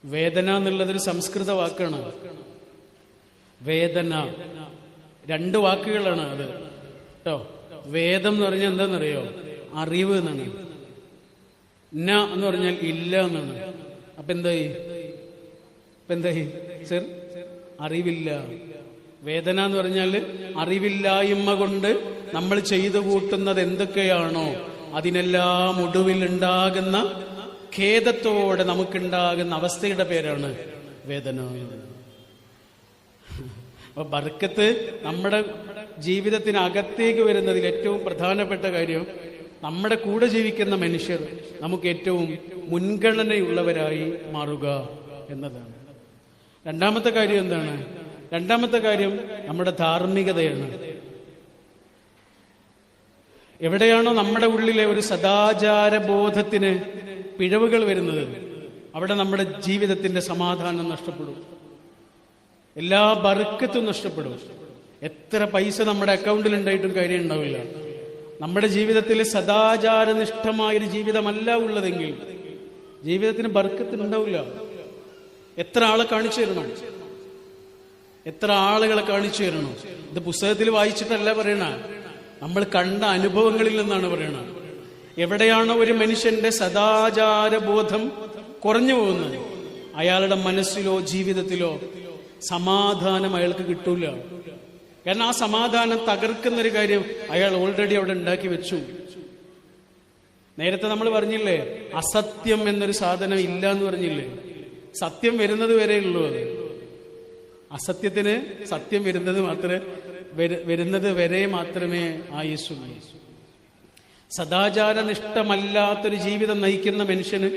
വേദന എന്നുള്ളതൊരു സംസ്കൃത വാക്കാണ്. വേദന 2 വാക്കുകളാണ് അത് കേട്ടോ. വേദം എന്ന് പറഞ്ഞാൽ എന്താണെന്നറിയോ? അറിവ് എന്നാണ്. ന എന്ന് പറഞ്ഞാൽ ഇല്ല എന്നാണ്. അപ്പൊ എന്തായി സർ? അറിവില്ല. വേദന എന്ന് പറഞ്ഞാൽ അറിവില്ലായ്മ കൊണ്ട് നമ്മൾ ചെയ്തു കൂട്ടുന്നത് എന്തൊക്കെയാണോ അതിനെല്ലാം ഒടുവിൽ ഉണ്ടാകുന്ന ഖേദത്തോടെ നമുക്കുണ്ടാകുന്ന അവസ്ഥയുടെ പേരാണ് വേദന. അപ്പൊ ബർക്കത്ത് നമ്മുടെ ജീവിതത്തിനകത്തേക്ക് വരുന്നതിൽ ഏറ്റവും പ്രധാനപ്പെട്ട കാര്യം നമ്മുടെ കൂടെ ജീവിക്കുന്ന മനുഷ്യർ നമുക്ക് ഏറ്റവും മുൻഗണനയുള്ളവരായി മാറുക എന്നതാണ്. രണ്ടാമത്തെ കാര്യം എന്താണ്? രണ്ടാമത്തെ കാര്യം നമ്മുടെ ധാർമ്മികതയാണ്. എവിടെയാണോ നമ്മുടെ ഉള്ളിലെ ഒരു സദാചാര ബോധത്തിന് പിഴവുകൾ വരുന്നത് അവിടെ നമ്മുടെ ജീവിതത്തിന്റെ സമാധാനം നഷ്ടപ്പെടും, എല്ലാ ബർക്കത്തും നഷ്ടപ്പെടും. എത്ര പൈസ നമ്മുടെ അക്കൗണ്ടിൽ ഉണ്ടായിട്ടും കാര്യം ഉണ്ടാവില്ല. നമ്മുടെ ജീവിതത്തിൽ സദാചാരനിഷ്ഠമായൊരു ജീവിതമല്ല ഉള്ളതെങ്കിൽ ജീവിതത്തിന് ബർക്കത്ത് ഉണ്ടാവില്ല. എത്ര ആളെ കാണിച്ചു തരണം, എത്ര ആളുകളെ കാണിച്ചു തരണം. ഇത് പുസ്തകത്തിൽ വായിച്ചിട്ടല്ല പറയണ, നമ്മൾ കണ്ട അനുഭവങ്ങളിൽ നിന്നാണ് പറയണത്. എവിടെയാണോ ഒരു മനുഷ്യന്റെ സദാചാരബോധം കുറഞ്ഞു പോകുന്നത് അയാളുടെ മനസ്സിലോ ജീവിതത്തിലോ സമാധാനം അയാൾക്ക് കിട്ടൂല. കാരണം ആ സമാധാനം തകർക്കുന്നൊരു കാര്യം അയാൾ ഓൾറെഡി അവിടെ ഉണ്ടാക്കി വെച്ചു. നേരത്തെ നമ്മൾ പറഞ്ഞില്ലേ, അസത്യം എന്നൊരു സാധനം ഇല്ല എന്ന് പറഞ്ഞില്ലേ? സത്യം വരുന്നത് വരെ ഉള്ളൂ. അത് അസത്യത്തിന് സത്യം വരുന്നത് വരെ മാത്രമേ ആയുസ്സുള്ളൂ. സദാചാരനിഷ്ഠമല്ലാത്തൊരു ജീവിതം നയിക്കുന്ന മനുഷ്യന്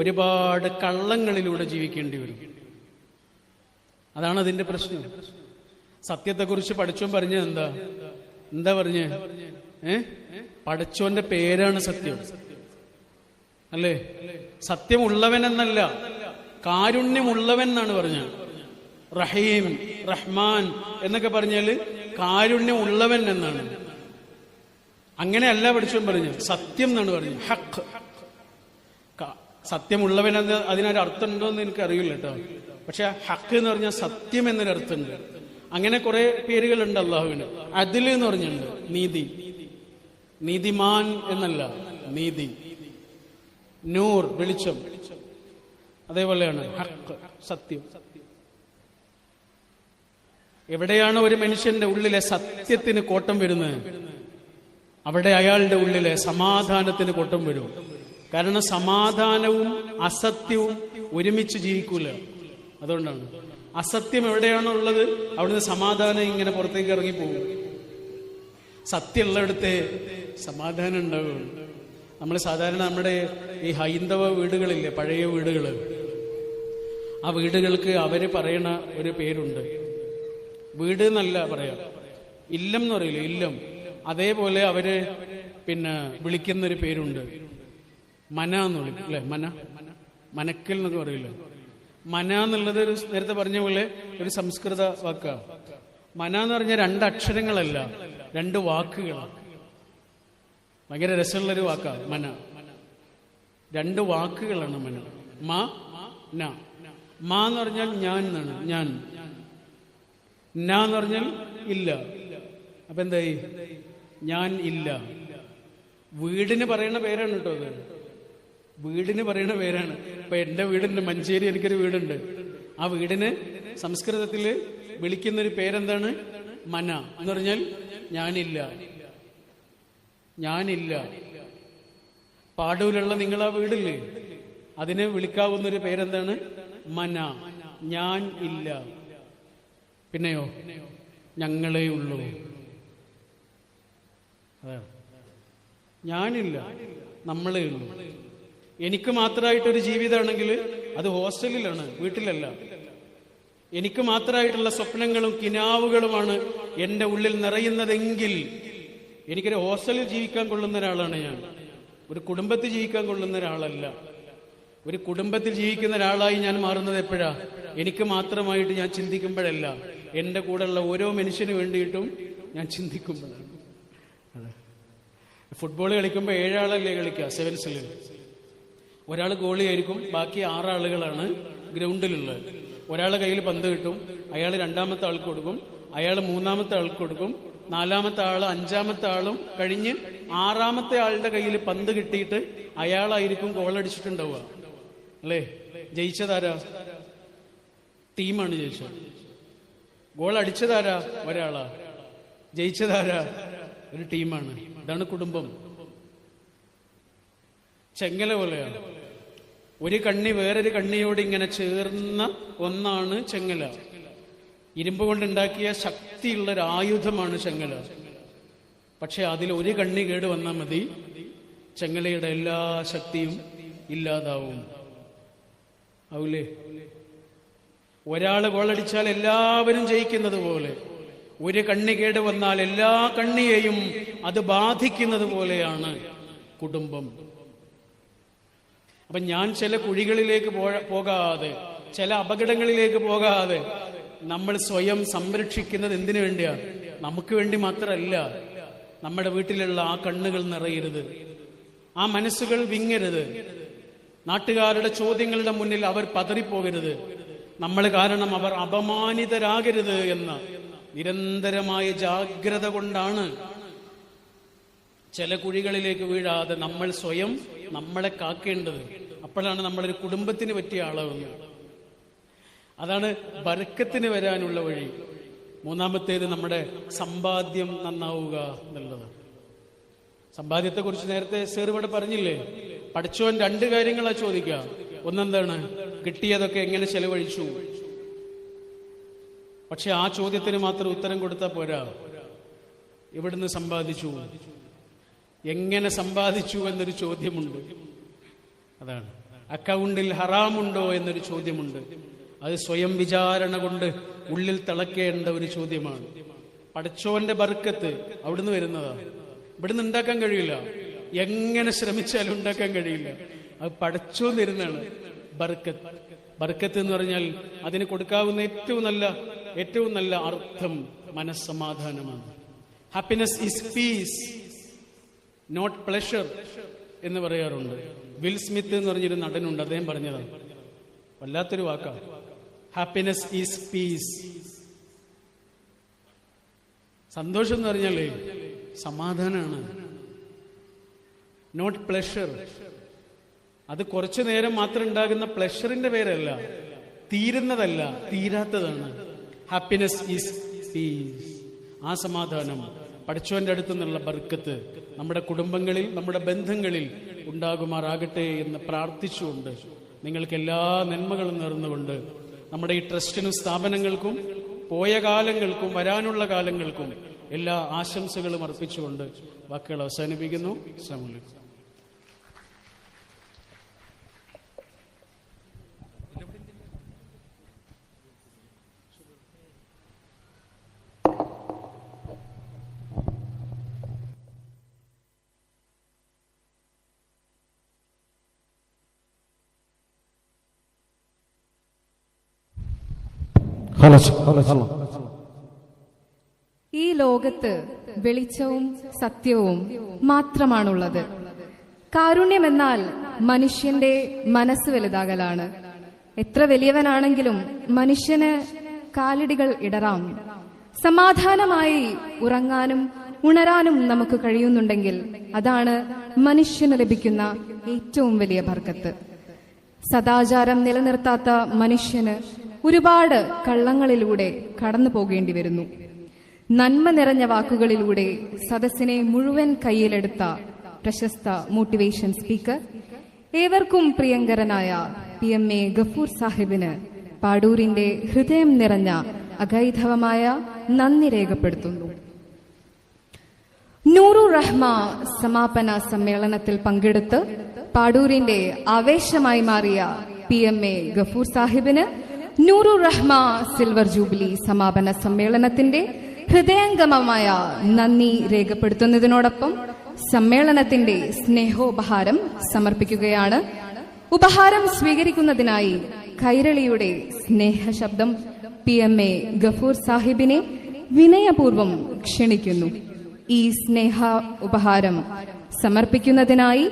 ഒരുപാട് കള്ളങ്ങളിലൂടെ ജീവിക്കേണ്ടി വരും. അതാണ് അതിന്റെ പ്രശ്നം. സത്യത്തെക്കുറിച്ച് പഠിച്ചോൻ പറഞ്ഞത് എന്താ പറഞ്ഞേ? പഠിച്ചോന്റെ പേരാണ് സത്യം, അല്ലേ? സത്യം ഉള്ളവനെന്നല്ല, കാരുണ്യമുള്ളവൻ എന്നാണ് പറഞ്ഞത്. റഹീം, റഹ്മാൻ എന്നൊക്കെ പറഞ്ഞാല് കാരുണ്യം ഉള്ളവൻ എന്നാണ്. അങ്ങനെയല്ല പഠിച്ചോൻ പറഞ്ഞു, സത്യം എന്നാണ് പറഞ്ഞത്. ഹക്ക്, സത്യമുള്ളവൻ എന്ന് അതിനൊരു അർത്ഥം ഉണ്ടോ എന്ന് എനിക്കറിയില്ല കേട്ടോ. പക്ഷെ ഹക്ക് എന്ന് പറഞ്ഞാൽ സത്യം എന്നൊരു അർത്ഥമുണ്ട്. അങ്ങനെ കുറെ പേരുകളുണ്ട് അള്ളാഹുവിന്. അദിൽ എന്ന് പറഞ്ഞിട്ടുണ്ട്, നീതി. നീതിമാൻ എന്നല്ല, നീതി. നൂർ, വെളിച്ചം. അതേപോലെയാണ് ഹക്ക്, സത്യം. എവിടെയാണ് ഒരു മനുഷ്യന്റെ ഉള്ളിലെ സത്യത്തിന് കോട്ടം വരുന്നത് അവിടെ അയാളുടെ ഉള്ളിലെ സമാധാനത്തിന് കോട്ടം വരും. കാരണം സമാധാനവും അസത്യവും ഒരുമിച്ച് ജീവിക്കൂല. അതുകൊണ്ടാണ് അസത്യം എവിടെയാണോ ഉള്ളത് അവിടുന്ന് സമാധാനം ഇങ്ങനെ പുറത്തേക്ക് ഇറങ്ങിപ്പോകും. സത്യമുള്ളിടത്തെ സമാധാനം ഉണ്ടാവും. നമ്മൾ സാധാരണ നമ്മുടെ ഈ ഹൈന്ദവ വീടുകളില്ലേ, പഴയ വീടുകൾ, ആ വീടുകൾക്ക് അവര് പറയണ ഒരു പേരുണ്ട്. വീട് എന്നല്ല പറയാം, ഇല്ലം എന്ന് പറയില്ല, ഇല്ലം. അതേപോലെ അവര് വിളിക്കുന്നൊരു പേരുണ്ട്, മന എന്ന് വിളിക്കും അല്ലെ? മനക്കൽ എന്നൊക്കെ പറയില്ല. മന എന്നുള്ളത് നേരത്തെ പറഞ്ഞ പോലെ ഒരു സംസ്കൃത വാക്കാണ്. മന എന്ന് പറഞ്ഞാൽ 2 അക്ഷരങ്ങളല്ല, 2 വാക്കുകളാണ്. ഭയങ്കര രസമുള്ളൊരു വാക്കാണ് മന. 2 വാക്കുകളാണ് മന. മാ ന. മാ എന്ന് പറഞ്ഞാൽ ഞാൻ എന്നാണ്, ഞാൻ. ന എന്ന് പറഞ്ഞാൽ ഇല്ല. അപ്പൊ എന്തായി? ഞാൻ ഇല്ല. വീടിന് പറയുന്ന പേരാണ് കേട്ടോ അത്. വീടിന് പറയുന്ന പേരാണ്. ഇപ്പൊ എന്റെ വീടുണ്ട്, മഞ്ചേരി എനിക്കൊരു വീടുണ്ട്. ആ വീടിന് സംസ്കൃതത്തില് വിളിക്കുന്നൊരു പേരെന്താണ്? മന എന്ന് പറഞ്ഞാൽ ഞാനില്ല, ഞാനില്ല. പാടൂലുള്ള നിങ്ങളാ വീടില്ലേ, അതിനെ വിളിക്കാവുന്നൊരു പേരെന്താണ്? മന, ഞാൻ ഇല്ല. പിന്നെയോ ഞങ്ങളേ ഉള്ളൂ. അതാണ് ഞാനില്ല, നമ്മളേ ഉള്ളൂ. എനിക്ക് മാത്രമായിട്ടൊരു ജീവിതമാണെങ്കിൽ അത് ഹോസ്റ്റലിലാണ്, വീട്ടിലല്ല. എനിക്ക് മാത്രമായിട്ടുള്ള സ്വപ്നങ്ങളും കിനാവുകളുമാണ് എൻ്റെ ഉള്ളിൽ നിറയുന്നതെങ്കിൽ എനിക്കൊരു ഹോസ്റ്റലിൽ ജീവിക്കാൻ കൊള്ളുന്ന ഒരാളാണ് ഞാൻ. ഒരു കുടുംബത്തിൽ ജീവിക്കാൻ കൊള്ളുന്ന ഒരാളല്ല. ഒരു കുടുംബത്തിൽ ജീവിക്കുന്ന ഒരാളായി ഞാൻ മാറുന്നത് എപ്പോഴാ? എനിക്ക് മാത്രമായിട്ട് ഞാൻ ചിന്തിക്കുമ്പോഴല്ല, എൻ്റെ കൂടെയുള്ള ഓരോ മനുഷ്യന് വേണ്ടിയിട്ടും ഞാൻ ചിന്തിക്കുമ്പോഴാണ്. ഫുട്ബോൾ കളിക്കുമ്പോൾ 7 ആളല്ലേ കളിക്കുക, 7സിൽ. ഒരാൾ ഗോളിയായിരിക്കും, ബാക്കി 6 ആളുകളാണ് ഗ്രൗണ്ടിലുള്ളത്. ഒരാളുടെ കയ്യിൽ പന്ത് കിട്ടും, അയാൾ രണ്ടാമത്തെ ആൾക്ക് കൊടുക്കും, അയാൾ മൂന്നാമത്തെ ആൾക്ക് കൊടുക്കും, നാലാമത്തെ ആള് അഞ്ചാമത്തെ ആളും കഴിഞ്ഞ് ആറാമത്തെ ആളുടെ കയ്യിൽ പന്ത് കിട്ടിയിട്ട് അയാളായിരിക്കും ഗോളടിച്ചിട്ടുണ്ടാവുക. അല്ലേ? ജയിച്ചതാരാ? ടീമാണ് ജയിച്ചത്. ഗോൾ അടിച്ചതാരാ? ഒരാളാ. ജയിച്ചതാരാ? ഒരു ടീമാണ്. ഇതാണ് കുടുംബം. ചെങ്ങല പോലെയാണ്. ഒരു കണ്ണി വേറൊരു കണ്ണിയോട് ഇങ്ങനെ ചേർന്ന ഒന്നാണ് ചെങ്ങല. ഇരുമ്പ് കൊണ്ടുണ്ടാക്കിയ ശക്തിയുള്ള ഒരു ആയുധമാണ് ചെങ്ങല. പക്ഷെ അതിൽ ഒരു കണ്ണി കേട് വന്നാൽ മതി, ചെങ്ങലയുടെ എല്ലാ ശക്തിയും ഇല്ലാതാവും. ആവൂലേ? ഒരാള് ഗോളടിച്ചാൽ എല്ലാവരും ജയിക്കുന്നത് പോലെ ഒരു കണ്ണി കേട് വന്നാൽ എല്ലാ കണ്ണിയെയും അത് ബാധിക്കുന്നത് പോലെയാണ് കുടുംബം. അപ്പൊ ഞാൻ ചില കുഴികളിലേക്ക് പോകാതെ, ചില അപകടങ്ങളിലേക്ക് പോകാതെ നമ്മൾ സ്വയം സംരക്ഷിക്കുന്നത് എന്തിനു വേണ്ടിയാ? നമുക്ക് വേണ്ടി മാത്രമല്ല. നമ്മുടെ വീട്ടിലുള്ള ആ കണ്ണുകൾ നിറയരുത്, ആ മനസ്സുകൾ വിങ്ങരുത്, നാട്ടുകാരുടെ ചോദ്യങ്ങളുടെ മുന്നിൽ അവർ പതറിപ്പോകരുത്, നമ്മൾ കാരണം അവർ അപമാനിതരാകരുത് എന്ന നിരന്തരമായ ജാഗ്രത കൊണ്ടാണ് ചില കുഴികളിലേക്ക് വീഴാതെ നമ്മൾ സ്വയം നമ്മളെ കാക്കേണ്ടത്. അപ്പോഴാണ് നമ്മളൊരു കുടുംബത്തിന് പറ്റിയ ആളാവുന്നത്. അതാണ് ബർക്കത്തിന് വരാനുള്ള വഴി. മൂന്നാമത്തേത് നമ്മുടെ സമ്പാദ്യം നന്നാവുക എന്നുള്ളതാണ്. സമ്പാദ്യത്തെ കുറിച്ച് നേരത്തെ സേർ ഇവിടെ പറഞ്ഞില്ലേ? പഠിച്ചവൻ രണ്ട് കാര്യങ്ങളാ ചോദിക്കുക. ഒന്നെന്താണ്? കിട്ടിയതൊക്കെ എങ്ങനെ ചെലവഴിച്ചു? പക്ഷെ ആ ചോദ്യത്തിന് മാത്രം ഉത്തരം കൊടുത്താൽ പോരാ. എവിടുന്ന് സമ്പാദിച്ചു, എങ്ങനെ സമ്പാദിച്ചു എന്നൊരു ചോദ്യമുണ്ട്. അതാണ് അക്കൗണ്ടിൽ ഹറാമുണ്ടോ എന്നൊരു ചോദ്യമുണ്ട്. അത് സ്വയം വിചാരണ കൊണ്ട് ഉള്ളിൽ തിളക്കേണ്ട ഒരു ചോദ്യമാണ്. പഠിച്ചോന്റെ ബർക്കത്ത് അവിടുന്ന് വരുന്നതാണ്. ഇവിടുന്ന് ഉണ്ടാക്കാൻ കഴിയില്ല, എങ്ങനെ ശ്രമിച്ചാലും ഉണ്ടാക്കാൻ കഴിയില്ല. അത് പഠിച്ചോന്ന് വരുന്നതാണ് ബർക്കത്ത്. ബർക്കത്ത് എന്ന് പറഞ്ഞാൽ അതിന് കൊടുക്കാവുന്ന ഏറ്റവും നല്ല അർത്ഥം മനസ്സമാധാനമാണ്. Happiness is peace, not pleasure എന്ന് പറയാറുണ്ട്. വിൽ സ്മിത്ത് എന്ന് പറഞ്ഞൊരു നടനുണ്ട്, അദ്ദേഹം പറഞ്ഞതാണ്. വല്ലാത്തൊരു വാക്കാണ്. Happiness is piece. സന്തോഷം എന്ന് പറഞ്ഞാലേ സമാധാനമാണ്, നോട്ട് പ്ലഷർ. അത് കുറച്ചു നേരം മാത്രം ഉണ്ടാകുന്ന പ്ലഷറിന്റെ പേരല്ല, തീരുന്നതല്ല, തീരാത്തതാണ്. Happiness is peace. ആ സമാധാനം, പഠിച്ചവന്റെ അടുത്ത് നിന്നുള്ള ബർക്കത്ത് നമ്മുടെ കുടുംബങ്ങളിൽ, നമ്മുടെ ബന്ധങ്ങളിൽ ഉണ്ടാകുമാറാകട്ടെ എന്ന് പ്രാർത്ഥിച്ചുകൊണ്ട്, നിങ്ങൾക്ക് എല്ലാ നന്മകളും നേർന്നുകൊണ്ട്, നമ്മുടെ ഈ ട്രസ്റ്റിനും സ്ഥാപനങ്ങൾക്കും പോയ കാലങ്ങൾക്കും വരാനുള്ള കാലങ്ങൾക്കും എല്ലാ ആശംസകളും അർപ്പിച്ചുകൊണ്ട് വാക്കുകൾ അവസാനിപ്പിക്കുന്നു. അസ്സലാമു അലൈക്കും. ഈ ലോകത്ത് വെളിച്ചവും സത്യവും മാത്രമാണുള്ളത്. കാരുണ്യമെന്നാൽ മനുഷ്യന്റെ മനസ്സ് വലുതാകലാണ്. എത്ര വലിയവനാണെങ്കിലും മനുഷ്യന് കാലടികൾ ഇടറാം. സമാധാനമായി ഉറങ്ങാനും ഉണരാനും നമുക്ക് കഴിയുന്നുണ്ടെങ്കിൽ അതാണ് മനുഷ്യന് ലഭിക്കുന്ന ഏറ്റവും വലിയ ബർക്കത്ത്. സദാചാരം നിലനിർത്താത്ത മനുഷ്യന് ഒരുപാട് കള്ളങ്ങളിലൂടെ കടന്നു പോകേണ്ടി വരുന്നു. നന്മ നിറഞ്ഞ വാക്കുകളിലൂടെ സദസ്സിനെ മുഴുവൻ കയ്യിലെടുത്ത പ്രശസ്ത മോട്ടിവേഷൻ സ്പീക്കർ, ഏവർക്കും പ്രിയങ്കരനായ PMA ഗഫൂർ സാഹിബിന് പാടൂരിന്റെ ഹൃദയം നിറഞ്ഞ അഗൈധവമായ നന്ദി രേഖപ്പെടുത്തുന്നു. നൂറുർ റഹ്മ സമാപന സമ്മേളനത്തിൽ പങ്കെടുത്ത് പാടൂരിന്റെ ആവേശമായി മാറിയ PMA Gafoor സാഹിബിന് നൂറുർ Rahma silver jubilee സമാപന സമ്മേളനത്തിന്റെ ഹൃദയംഗമമായ നന്ദി രേഖപ്പെടുത്തുന്നതിനോടൊപ്പം സമ്മേളനത്തിന്റെ സ്നേഹോപഹാരം സമർപ്പിക്കുകയാണ്. ഉപഹാരം സ്വീകരിക്കുന്നതിനായി കൈരളിയുടെ സ്നേഹശബ്ദം PMA ഗഫൂർ സാഹിബിനെ വിനയപൂർവ്വം ക്ഷണിക്കുന്നു. ഈ സ്നേഹ ഉപഹാരം സമർപ്പിക്കുന്നതിനായി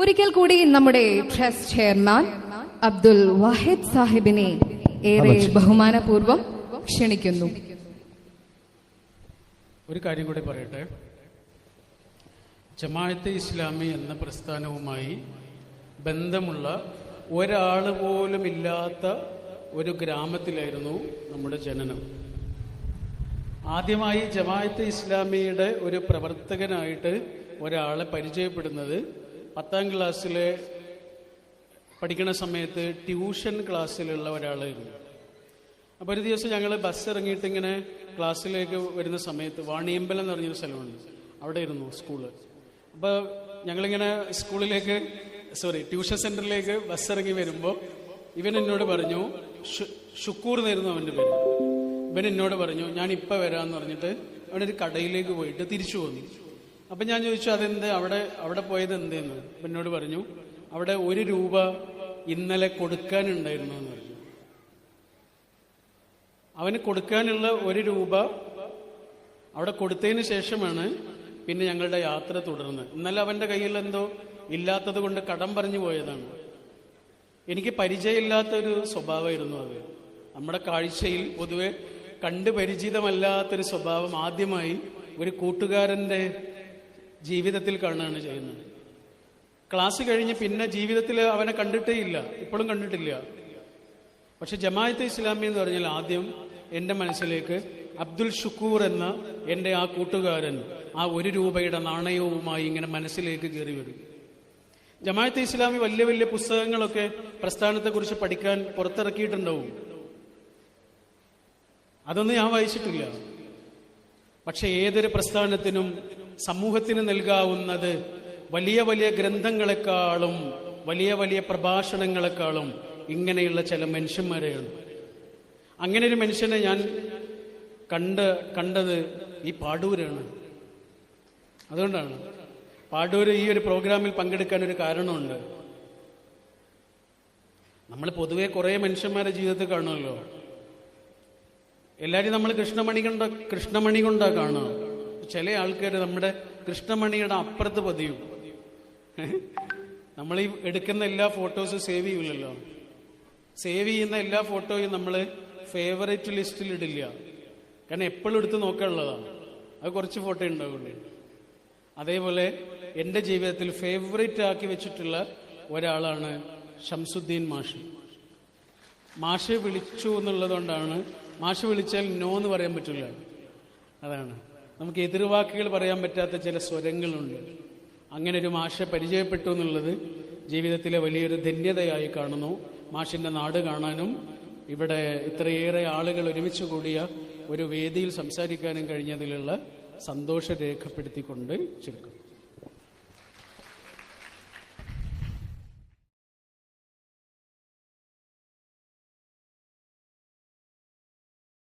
ഒരിക്കൽ കൂടി നമ്മുടെ ട്രസ്റ്റ് ചെയർമാൻ അബ്ദുൽ വാഹിദ് സാഹിബിനെ ഏറെ ബഹുമാനപൂർവ്വം ക്ഷണിക്കുന്നു. ഒരു കാര്യം കൂടി പറയട്ടെ. ജമാഅത്തെ ഇസ്ലാമി എന്ന പ്രസ്ഥാനവുമായി ബന്ധമുള്ള ഒരാൾ പോലും ഇല്ലാത്ത ഒരു ഗ്രാമത്തിലായിരുന്നു നമ്മുടെ ജനനം. ആദ്യമായി ജമാഅത്തെ ഇസ്ലാമിയുടെ ഒരു പ്രവർത്തകനായിട്ട് ഒരാളെ പരിചയപ്പെടുന്നത് 10ാം ക്ലാസ്സിലെ പഠിക്കുന്ന സമയത്ത് ട്യൂഷൻ ക്ലാസ്സിലുള്ള ഒരാളായിരുന്നു. അപ്പോൾ ഒരു ദിവസം ഞങ്ങൾ ബസ് ഇറങ്ങിയിട്ട് ഇങ്ങനെ ക്ലാസ്സിലേക്ക് വരുന്ന സമയത്ത് വാണിയമ്പലം എന്ന് പറഞ്ഞൊരു സ്ഥലമുണ്ട്, അവിടെ ഇരുന്നു സ്കൂള്. അപ്പോൾ ഞങ്ങളിങ്ങനെ ട്യൂഷൻ സെന്ററിലേക്ക് ബസ് ഇറങ്ങി വരുമ്പോൾ ഇവൻ എന്നോട് പറഞ്ഞു, ഷുക്കൂർ എന്നായിരുന്നു അവൻ്റെ പേര്. ഇവൻ എന്നോട് പറഞ്ഞു ഞാൻ ഇപ്പം വരാമെന്ന് പറഞ്ഞിട്ട് അവനൊരു കടയിലേക്ക് പോയിട്ട് തിരിച്ചു വന്നു. അപ്പം ഞാൻ ചോദിച്ചു അതെന്ത്, അവിടെ പോയത് എന്തെന്ന്. അപ്പം എന്നോട് പറഞ്ഞു അവിടെ 1 രൂപ ഇന്നലെ കൊടുക്കാനുണ്ടായിരുന്നു എന്ന് പറഞ്ഞു. അവന് കൊടുക്കാനുള്ള 1 രൂപ അവിടെ കൊടുത്തതിന് ശേഷമാണ് പിന്നെ ഞങ്ങളുടെ യാത്ര തുടർന്ന്. ഇന്നലെ അവൻ്റെ കയ്യിൽ എന്തോ ഇല്ലാത്തത് കൊണ്ട് കടം പറഞ്ഞു പോയതാണ്. എനിക്ക് പരിചയമില്ലാത്തൊരു സ്വഭാവമായിരുന്നു അത്. നമ്മുടെ കാഴ്ചയിൽ പൊതുവെ കണ്ട് പരിചിതമല്ലാത്തൊരു സ്വഭാവം ആദ്യമായി ഒരു കൂട്ടുകാരൻ്റെ ജീവിതത്തിൽ കാണുകയാണ് ചെയ്യുന്നത്. ക്ലാസ് കഴിഞ്ഞ് പിന്നെ ജീവിതത്തിൽ അവനെ കണ്ടിട്ടേ ഇല്ല, ഇപ്പോഴും കണ്ടിട്ടില്ല. പക്ഷെ ജമാഅത്തെ ഇസ്ലാമി എന്ന് പറഞ്ഞാൽ ആദ്യം എൻ്റെ മനസ്സിലേക്ക് അബ്ദുൽ ഷുക്കൂർ എന്ന എൻ്റെ ആ കൂട്ടുകാരൻ ആ 1 രൂപയുടെ നാണയവുമായി ഇങ്ങനെ മനസ്സിലേക്ക് കയറി വരും. ജമാഅത്തെ ഇസ്ലാമി വലിയ വലിയ പുസ്തകങ്ങളൊക്കെ പ്രസ്ഥാനത്തെക്കുറിച്ച് പഠിക്കാൻ പുറത്തിറക്കിയിട്ടുണ്ടാവും. അതൊന്നും ഞാൻ വായിച്ചിട്ടില്ല. പക്ഷെ ഏതൊരു പ്രസ്ഥാനത്തിനും സമൂഹത്തിന് നൽകാവുന്നത് വലിയ വലിയ ഗ്രന്ഥങ്ങളെക്കാളും വലിയ വലിയ പ്രഭാഷണങ്ങളെക്കാളും ഇങ്ങനെയുള്ള ചില മനുഷ്യന്മാരെയാണ്. അങ്ങനെ ഒരു മനുഷ്യനെ ഞാൻ കണ്ടത് ഈ പാടൂരാണ്. അതുകൊണ്ടാണ് പാടൂര് ഈ ഒരു പ്രോഗ്രാമിൽ പങ്കെടുക്കാൻ ഒരു കാരണമുണ്ട്. നമ്മൾ പൊതുവെ കുറേ മനുഷ്യന്മാരുടെ ജീവിതത്തിൽ കാണുമല്ലോ. എല്ലാവരും നമ്മൾ കൃഷ്ണമണി കൊണ്ടാ കാണുക. ചില ആൾക്കാർ നമ്മുടെ കൃഷ്ണമണിയുടെ അപ്പുറത്ത് പതിയും. നമ്മൾ ഈ എടുക്കുന്ന എല്ലാ ഫോട്ടോസും സേവ് ചെയ്യില്ലല്ലോ. സേവ് ചെയ്യുന്ന എല്ലാ ഫോട്ടോയും നമ്മൾ ഫേവറേറ്റ് ലിസ്റ്റിൽ ഇടില്ല. കാരണം എപ്പോഴും എടുത്ത് നോക്കാനുള്ളതാണ്. അത് കുറച്ച് ഫോട്ടോ ഉണ്ടാവുള്ളൂ. അതേപോലെ എൻ്റെ ജീവിതത്തിൽ ഫേവറേറ്റ് ആക്കി വെച്ചിട്ടുള്ള ഒരാളാണ് ഷംസുദ്ദീൻ മാഷ്. മാഷ് വിളിച്ചു എന്നുള്ളതുകൊണ്ടാണ്. മാഷ് വിളിച്ചാൽ നോ എന്ന് പറയാൻ പറ്റില്ല. അതാണ് നമുക്ക് എതിർവാക്കുകൾ പറയാൻ പറ്റാത്ത ചില സ്വരങ്ങളുണ്ട്. അങ്ങനെ ഒരു മാഷെ പരിചയപ്പെട്ടു എന്നുള്ളത് ജീവിതത്തിലെ വലിയൊരു ധന്യതയായി കാണുന്നു. മാഷിൻ്റെ നാട് കാണാനും ഇവിടെ ഇത്രയേറെ ആളുകൾ ഒരുമിച്ച് കൂടിയ ഒരു വേദിയിൽ സംസാരിക്കാനും കഴിഞ്ഞതിലുള്ള സന്തോഷം രേഖപ്പെടുത്തിക്കൊണ്ട് ചുരുക്കും.